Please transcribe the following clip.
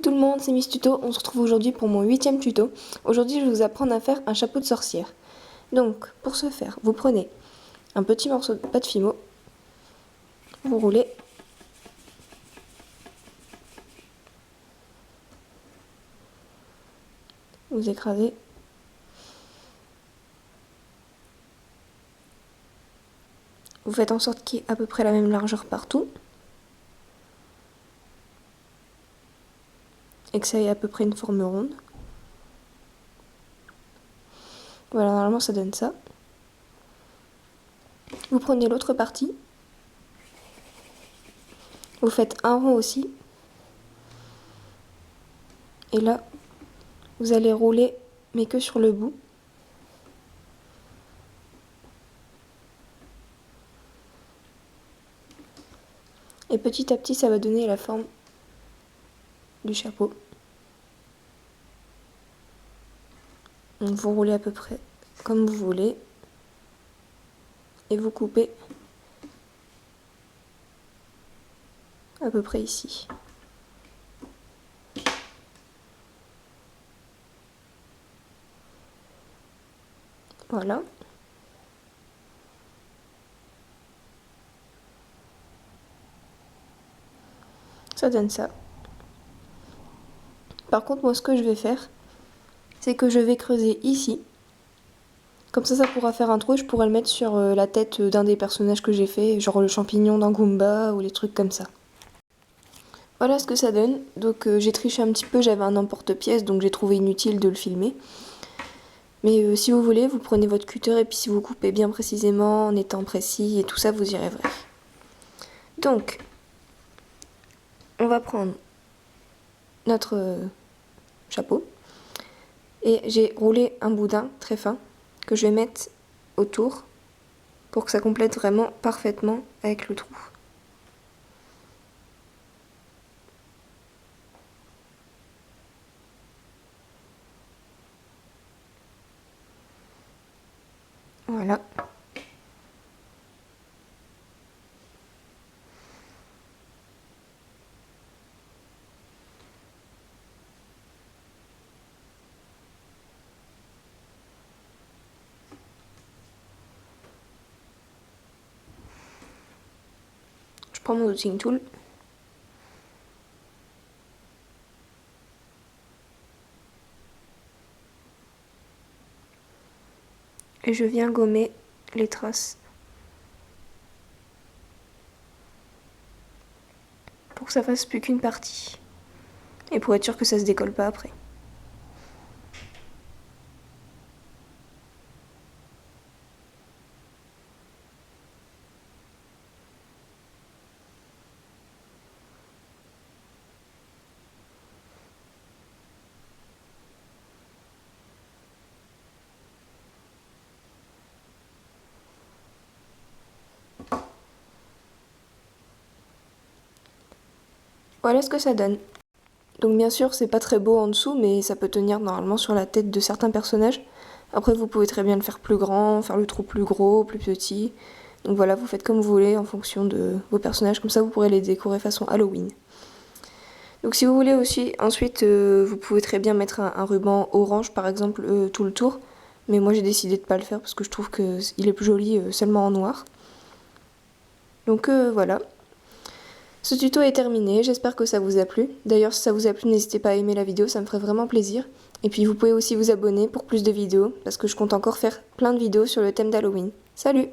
tout le monde, c'est Miss Tuto, on se retrouve aujourd'hui pour mon 8e tuto. Aujourd'hui je vais vous apprendre à faire un chapeau de sorcière. Donc pour ce faire, vous prenez un petit morceau de pâte Fimo, vous roulez, vous écrasez, vous faites en sorte qu'il y ait à peu près la même largeur partout et que ça ait à peu près une forme ronde. Voilà, normalement ça donne ça. Vous prenez l'autre partie, vous faites un rond aussi, et là vous allez rouler mais que sur le bout. Et petit à petit ça va donner la forme du chapeau. Donc vous roulez à peu près comme vous voulez et vous coupez à peu près ici. Voilà. Ça donne ça. Par contre, moi ce que je vais faire, c'est que je vais creuser ici. Comme ça pourra faire un trou, je pourrais le mettre sur la tête d'un des personnages que j'ai fait, genre le champignon d'un Goomba ou les trucs comme ça. Voilà ce que ça donne. Donc j'ai triché un petit peu, j'avais un emporte-pièce, donc j'ai trouvé inutile de le filmer. Mais si vous voulez, vous prenez votre cutter et puis si vous coupez bien précisément, en étant précis et tout ça, vous y arriverez. Donc, on va prendre notre chapeau. Et j'ai roulé un boudin très fin que je vais mettre autour pour que ça complète vraiment parfaitement avec le trou. Voilà. Je prends mon dotting tool. Et je viens gommer les traces pour que ça fasse plus qu'une partie. Et pour être sûr que ça se décolle pas après. Voilà ce que ça donne. Donc bien sûr c'est pas très beau en dessous, mais ça peut tenir normalement sur la tête de certains personnages. Après vous pouvez très bien le faire plus grand, faire le trou plus gros, plus petit. Donc voilà, vous faites comme vous voulez en fonction de vos personnages, comme ça vous pourrez les décorer façon Halloween. Donc si vous voulez aussi, ensuite vous pouvez très bien mettre un ruban orange par exemple tout le tour. Mais moi j'ai décidé de pas le faire parce que je trouve qu'il est plus joli seulement en noir. Donc voilà. Ce tuto est terminé, j'espère que ça vous a plu. D'ailleurs si ça vous a plu, n'hésitez pas à aimer la vidéo, ça me ferait vraiment plaisir. Et puis vous pouvez aussi vous abonner pour plus de vidéos, parce que je compte encore faire plein de vidéos sur le thème d'Halloween. Salut!